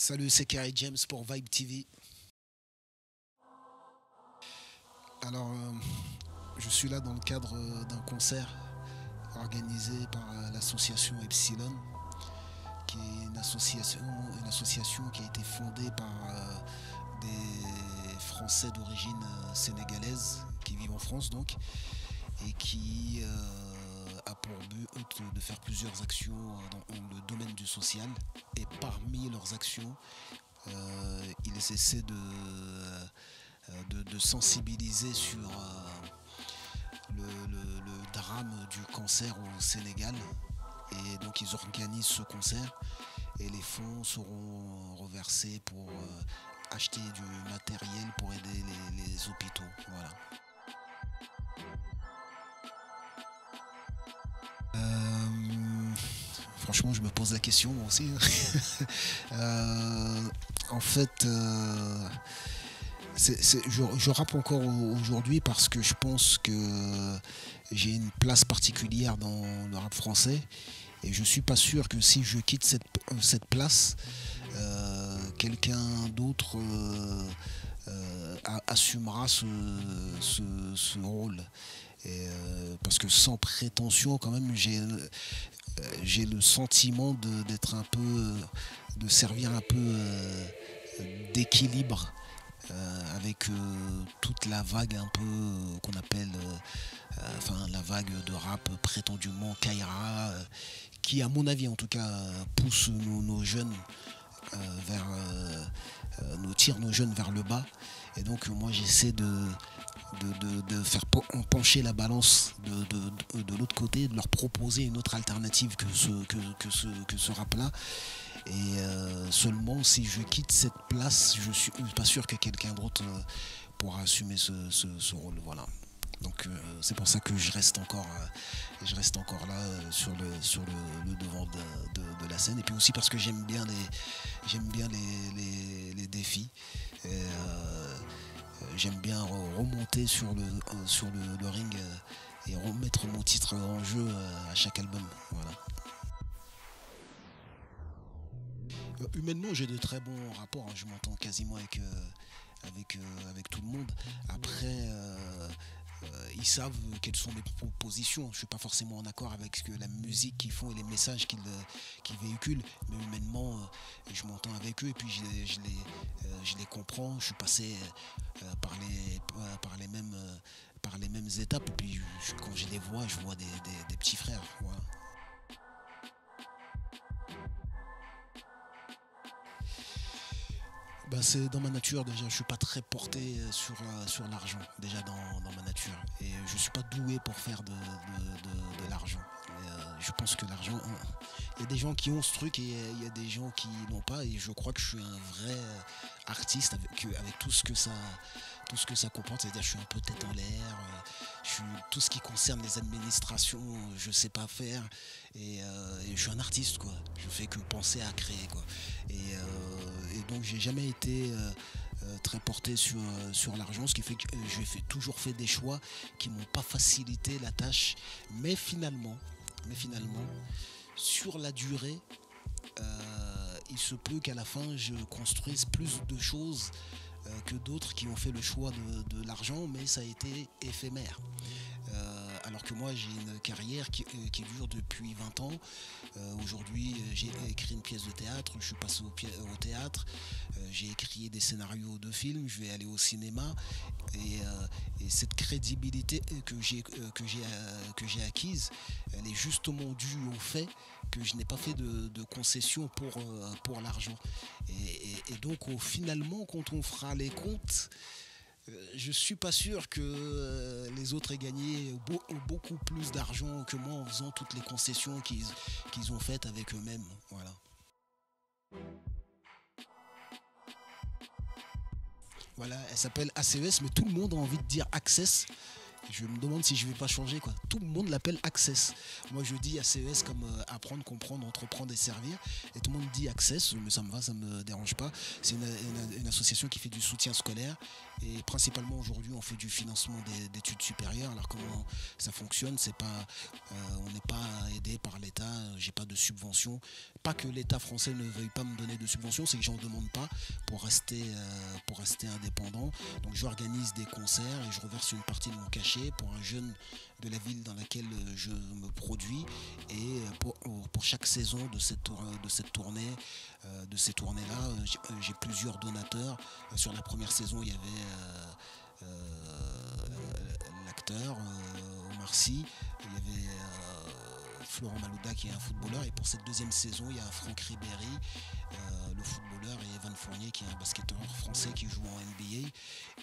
Salut, c'est Kerry James pour Vibe TV. Alors, je suis là dans le cadre d'un concert organisé par l'association Epsilon, qui est une association qui a été fondée par des Français d'origine sénégalaise qui vivent en France donc, et qui a pour but de faire plusieurs actions dans le domaine du social. Et parmi leurs actions, ils essaient de sensibiliser sur le drame du cancer au Sénégal. Et donc ils organisent ce concert et les fonds seront reversés pour acheter du matériel pour aider les hôpitaux. Voilà. Franchement, je me pose la question moi aussi. En fait, je rappe encore aujourd'hui parce que je pense que j'ai une place particulière dans le rap français et je suis pas sûr que si je quitte cette place, quelqu'un d'autre assumera ce rôle. Et, parce que sans prétention, quand même, j'ai le sentiment d'être un peu, de servir un peu d'équilibre avec toute la vague un peu qu'on appelle, enfin la vague de rap prétendument Kaira, qui à mon avis en tout cas pousse nos jeunes vers, nous tire nos jeunes vers le bas. Et donc moi j'essaie de faire pencher la balance de l'autre côté, de leur proposer une autre alternative que ce rap-là. Et seulement si je quitte cette place, je suis pas sûr que quelqu'un d'autre pourra assumer ce rôle. Voilà. Donc c'est pour ça que je reste encore là sur le devant de la scène. Et puis aussi parce que j'aime bien les défis. Et, j'aime bien remonter sur le ring et remettre mon titre en jeu à chaque album. Voilà. Humainement, j'ai de très bons rapports, hein. Je m'entends quasiment avec tout le monde. Après, ils savent quelles sont mes propositions. Je ne suis pas forcément en accord avec la musique qu'ils font et les messages qu'ils véhiculent, mais humainement, je m'entends avec eux et puis je les comprends. Je suis passé par les mêmes étapes. Et puis quand je les vois, je vois des petits frères. Voilà. Bah, c'est dans ma nature déjà, je suis pas très porté sur l'argent déjà dans ma nature et je suis pas doué pour faire de l'argent. Et, je pense que l'argent, il y a des gens qui ont ce truc et il y a des gens qui n'ont pas et je crois que je suis un vrai artiste avec tout ce que ça comporte, c'est-à-dire je suis un peu tête en l'air, tout ce qui concerne les administrations, je sais pas faire et je suis un artiste quoi, je fais que penser à créer quoi. Et donc j'ai jamais été très porté sur l'argent, ce qui fait que toujours fait des choix qui m'ont pas facilité la tâche, mais finalement, sur la durée, il se peut qu'à la fin je construise plus de choses que d'autres qui ont fait le choix de l'argent, mais ça a été éphémère. Alors que moi j'ai une carrière qui dure depuis 20 ans. Aujourd'hui j'ai écrit une pièce de théâtre, je suis passé au théâtre, j'ai écrit des scénarios de films, je vais aller au cinéma et cette crédibilité que j'ai acquise, elle est justement due au fait que je n'ai pas fait de concessions pour l'argent. Et donc finalement quand on fera les comptes, je suis pas sûr que les autres aient gagné beaucoup plus d'argent que moi en faisant toutes les concessions qu'ils ont faites avec eux-mêmes. Voilà. Voilà, elle s'appelle ACES, mais tout le monde a envie de dire Access. Je me demande si je vais pas changer quoi. Tout le monde l'appelle Access. Moi je dis ACES comme apprendre, comprendre, entreprendre et servir. Et tout le monde dit Access, mais ça me va, ça me dérange pas. C'est une association qui fait du soutien scolaire. Et principalement aujourd'hui on fait du financement d'études supérieures. Alors comment ça fonctionne, c'est pas, on n'est pas aidé par l'État, j'ai pas de subvention. pas que l'État français ne veuille pas me donner de subventions, c'est que j'en demande pas pour rester indépendant. Donc j'organise des concerts et je reverse une partie de mon cachet pour un jeune de la ville dans laquelle je me produis. Et pour chaque saison de cette tournée, de ces tournées-là, j'ai plusieurs donateurs. Sur la première saison, il y avait l'acteur Omar Sy, il y avait Florent Malouda qui est un footballeur, et pour cette deuxième saison il y a Franck Ribéry, le footballeur, et Evan Fournier qui est un basketteur français qui joue en NBA.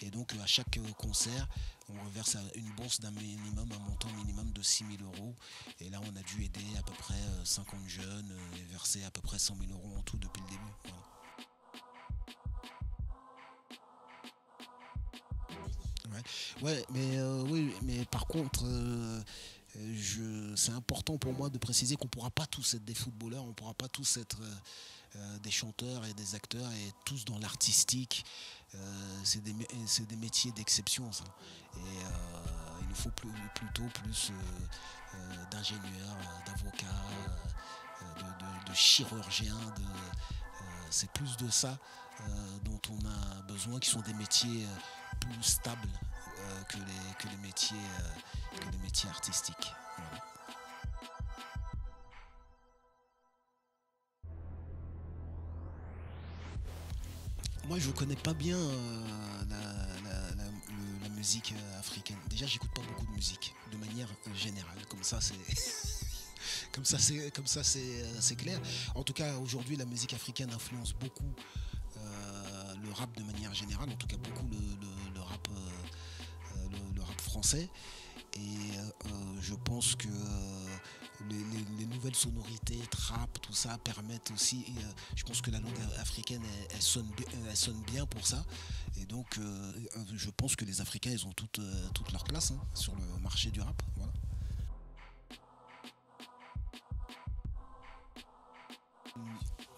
Et donc à chaque concert on reverse une bourse d'un minimum, un montant minimum de 6 000 euros. Et là on a dû aider à peu près 50 jeunes et verser à peu près 100 000 euros en tout depuis le début. Voilà. Ouais, mais oui, mais par contre, c'est important pour moi de préciser qu'on ne pourra pas tous être des footballeurs, on ne pourra pas tous être des chanteurs et des acteurs et tous dans l'artistique. C'est des métiers d'exception, ça. Et il nous faut plutôt plus d'ingénieurs, d'avocats, de chirurgiens, c'est plus de ça dont on a besoin, qui sont des métiers plus stables que les métiers artistiques. Voilà. Moi, je ne connais pas bien la musique africaine. Déjà, j'écoute pas beaucoup de musique, de manière générale. Comme ça, c'est c'est clair. En tout cas, aujourd'hui, la musique africaine influence beaucoup le rap de manière générale. En tout cas, beaucoup le rap français. Et je pense que les nouvelles sonorités, trap, tout ça permettent aussi, je pense que la langue africaine elle sonne bien pour ça. Et donc je pense que les Africains ils ont toute leur place, hein, sur le marché du rap. Voilà.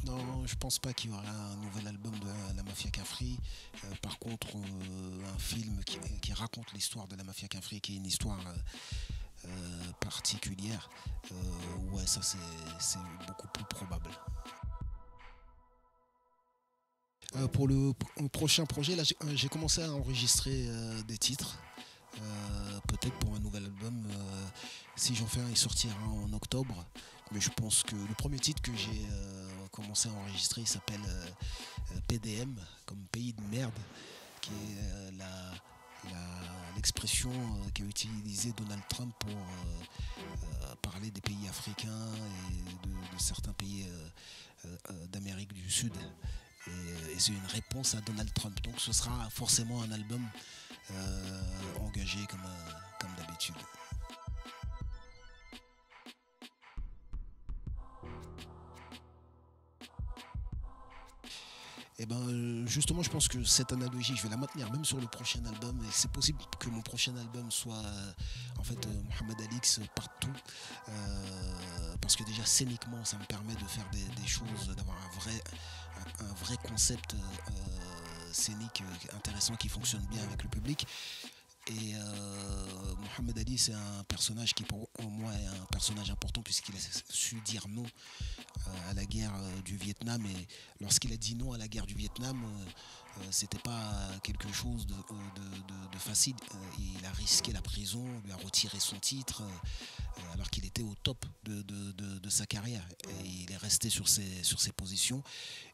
Non, je pense pas qu'il y aura un nouvel album de la Mafia Cafri. Par contre, un film qui raconte l'histoire de la Mafia Cafri, qui est une histoire particulière, ouais, ça c'est beaucoup plus probable. Pour le prochain projet, là, j'ai commencé à enregistrer des titres. Peut-être pour un nouvel album, si j'en fais un, il sortira en octobre. Mais je pense que le premier titre que j'ai commencé à enregistrer, il s'appelle PDM, comme pays de merde, qui est l'expression qu'a utilisée Donald Trump pour parler des pays africains et de certains pays d'Amérique du Sud. Et c'est une réponse à Donald Trump. Donc ce sera forcément un album engagé comme d'habitude. Et ben justement, je pense que cette analogie, je vais la maintenir même sur le prochain album. Et c'est possible que mon prochain album soit en fait Mohamed Alix partout, parce que déjà scéniquement, ça me permet de faire des choses, d'avoir un vrai concept scénique intéressant qui fonctionne bien avec le public. Et Mohamed Ali, c'est un personnage qui pour moi est un personnage important, puisqu'il a su dire non à la guerre du Vietnam. Et lorsqu'il a dit non à la guerre du Vietnam, c'était pas quelque chose de facile. Il a risqué la prison, on lui a retiré son titre, alors qu'il était au top de sa carrière. Et il est resté sur ses positions.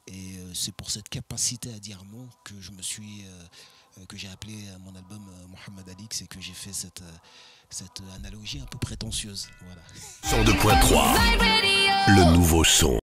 Et c'est pour cette capacité à dire non que que j'ai appelé mon album Mohamed Alix, et que j'ai fait cette analogie un peu prétentieuse. Voilà. 102.3, le nouveau son.